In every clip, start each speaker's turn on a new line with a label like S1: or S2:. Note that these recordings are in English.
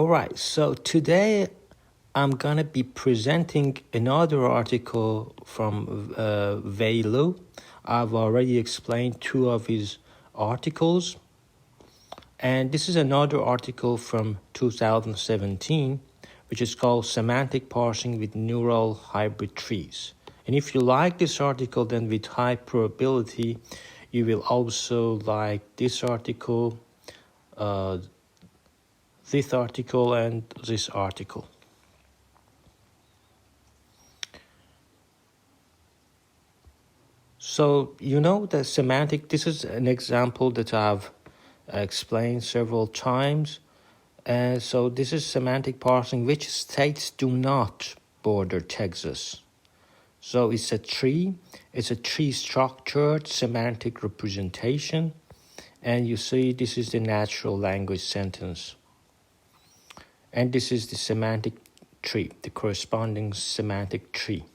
S1: Alright, so today I'm gonna be presenting another article from Wei Lu. I've already explained two of his articles, and this is another article from 2017, which is called Semantic Parsing with Neural Hybrid Trees. And if you like this article, then with high probability, you will also like this article, and this article. So you know that semantic, this is an example that I've explained several times. And so this is semantic parsing, which states do not border Texas. So it's a tree structured semantic representation. And you see this is the natural language sentence. And this is the semantic tree, the corresponding semantic tree.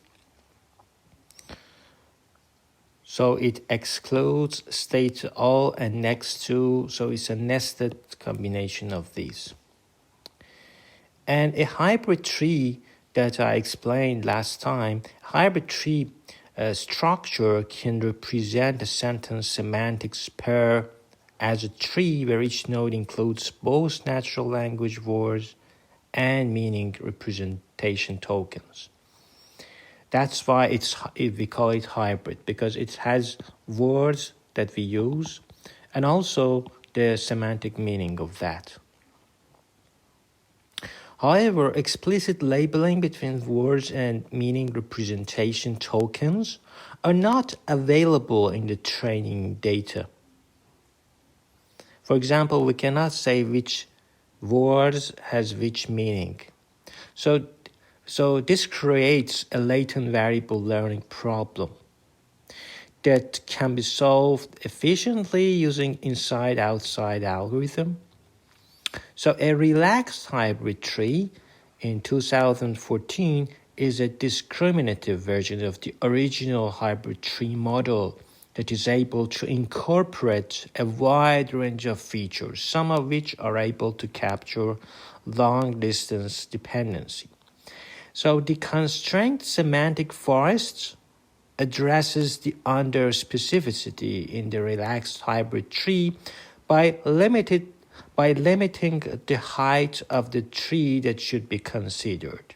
S1: So it excludes state all and next to, so it's a nested combination of these. And a hybrid tree that I explained last time, hybrid tree structure can represent a sentence semantics pair as a tree where each node includes both natural language words and meaning representation tokens. That's why we call it hybrid, because it has words that we use and also the semantic meaning of that. However, explicit labeling between words and meaning representation tokens are not available in the training data. For example, we cannot say which words has which meaning. So this creates a latent variable learning problem that can be solved efficiently using inside-outside algorithm. So a relaxed hybrid tree in 2014 is a discriminative version of the original hybrid tree model that is able to incorporate a wide range of features, some of which are able to capture long-distance dependency. So the constraint semantic forest addresses the under-specificity in the relaxed hybrid tree by limiting the height of the tree that should be considered.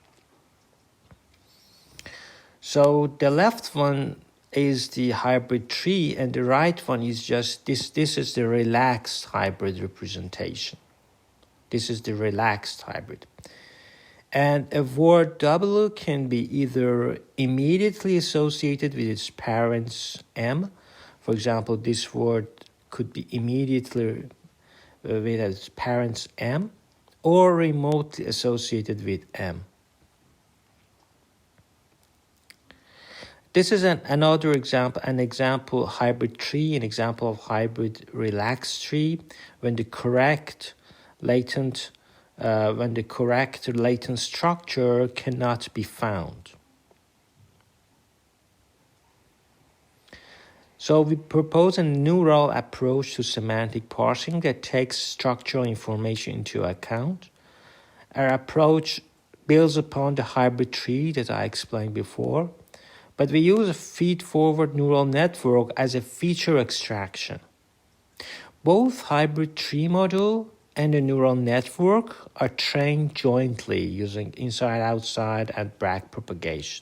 S1: So the left one is the hybrid tree and the right one is just this. This is the relaxed hybrid representation. This is the relaxed hybrid. And a word W can be either immediately associated with its parents M. For example, this word could be immediately with its parents M, or remotely associated with M. This is another example, an example hybrid tree, an example of hybrid relaxed tree, when the correct latent structure cannot be found. So we propose a neural approach to semantic parsing that takes structural information into account. Our approach builds upon the hybrid tree that I explained before, but we use a feed-forward neural network as a feature extraction. Both hybrid tree model and the neural network are trained jointly using inside-outside and backpropagation.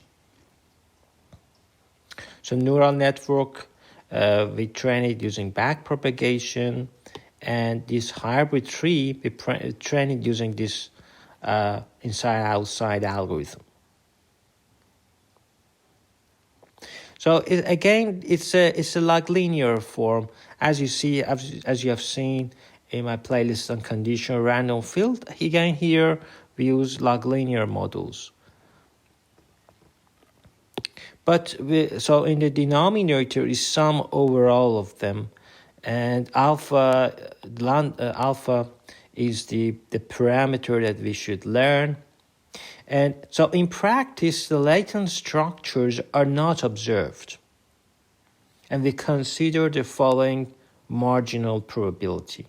S1: So neural network, we train it using backpropagation, and this hybrid tree, we train it using this inside-outside algorithm. So it's a log linear form, as you have seen in my playlist on conditional random field. Again, here we use log linear models. So in the denominator is sum over all of them, and alpha is the parameter that we should learn. And so in practice, the latent structures are not observed, and we consider the following marginal probability.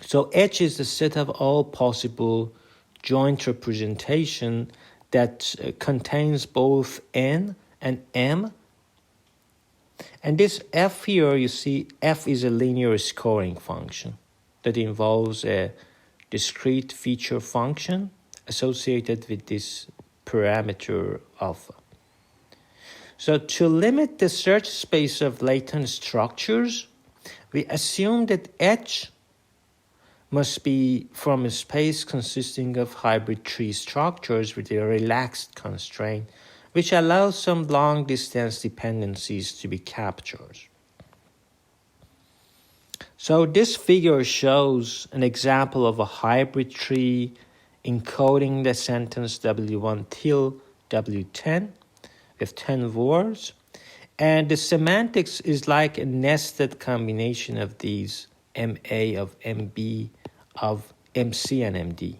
S1: So H is the set of all possible joint representation that contains both N and M. And this F here, you see, F is a linear scoring function that involves a discrete feature function associated with this parameter alpha. So to limit the search space of latent structures, we assume that H must be from a space consisting of hybrid tree structures with a relaxed constraint, which allows some long-distance dependencies to be captured. So this figure shows an example of a hybrid tree encoding the sentence W1 till W10 with 10 words. And the semantics is like a nested combination of these MA of MB of MC and MD.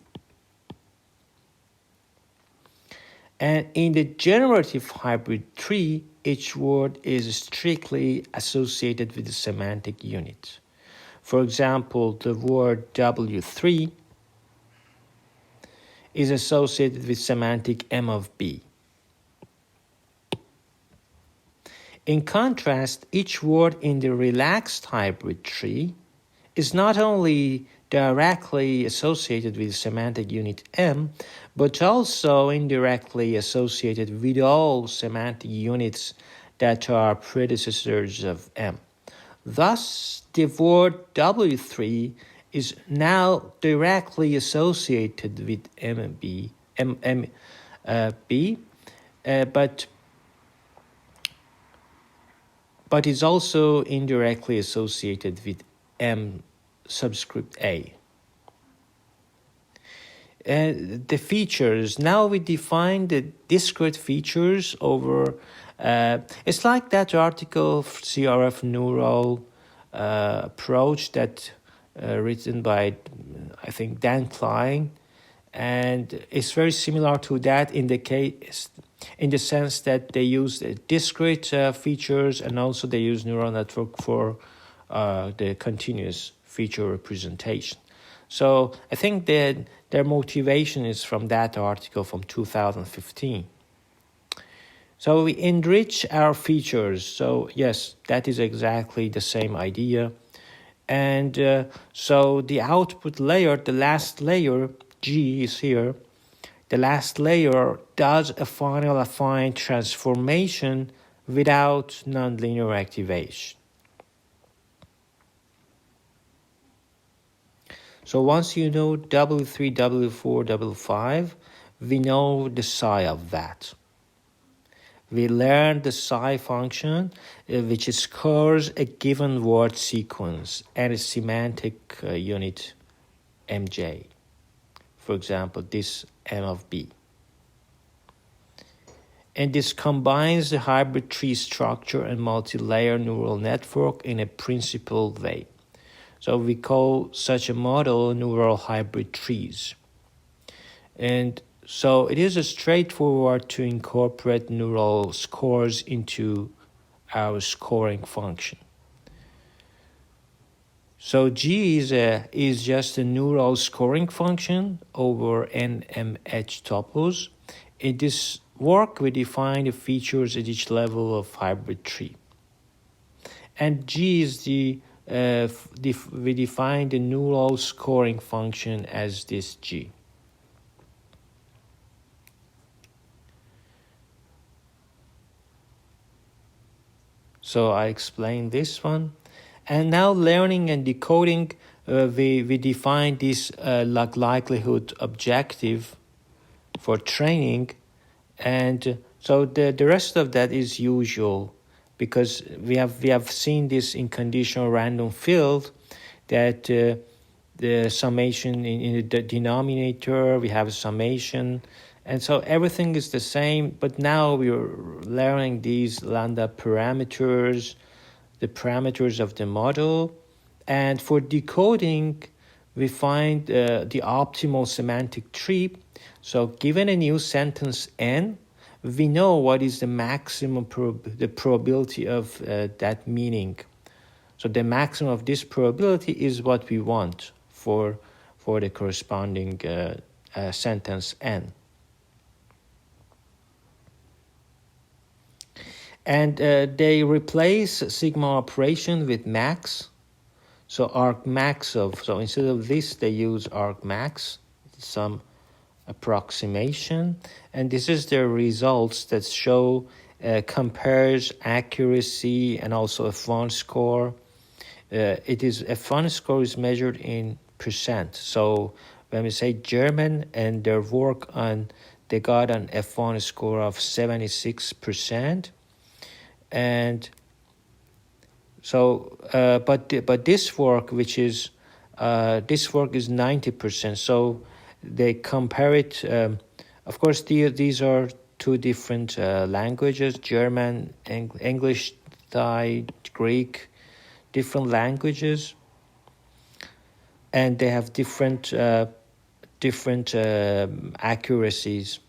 S1: And in the generative hybrid tree, each word is strictly associated with the semantic unit. For example, the word W3 is associated with semantic M of B. In contrast, each word in the relaxed hybrid tree is not only directly associated with semantic unit M, but also indirectly associated with all semantic units that are predecessors of M. Thus, the word W3 is now directly associated with MB, but is also indirectly associated with M subscript A. The features, now we define the discrete features over, it's like that article, CRF neural approach that written by, I think, Dan Klein, and it's very similar to that in the sense that they use discrete features, and also they use neural network for the continuous feature representation. So I think that their motivation is from that article from 2015. So we enrich our features. So yes, that is exactly the same idea. And so the output layer, the last layer, G is here, the last layer does a final affine transformation without nonlinear activation. So once you know W3, W4, W5, we know the psi of that. We learn the psi function, which scores a given word sequence and a semantic unit MJ. For example, this M of B. And this combines the hybrid tree structure and multi-layer neural network in a principled way. So we call such a model neural hybrid trees. And so it is straightforward to incorporate neural scores into our scoring function. So G is just a neural scoring function over NMH tuples. In this work, we define the features at each level of hybrid tree. And G is we define the neural scoring function as this G. So I explained this one. And now learning and decoding, we define this likelihood objective for training. And so the rest of that is usual, because we have seen this in conditional random field, that the summation in the denominator, we have a summation, and so everything is the same, but now we're learning these lambda parameters, the parameters of the model, and for decoding, we find the optimal semantic tree. So given a new sentence N, we know what is the maximum the probability of that meaning. So the maximum of this probability is what we want for the corresponding sentence n. And they replace sigma operation with max. So argmax so instead of this, they use argmax, some approximation. And this is the results that show compares accuracy and also F1 score. F1 score is measured in percent. So when we say German and their work they got an F1 score of 76%. And so, but this work, this work is 90%. So they compare it. Of course, these are two different languages: German, English, Thai, Greek, different languages, and they have different accuracies.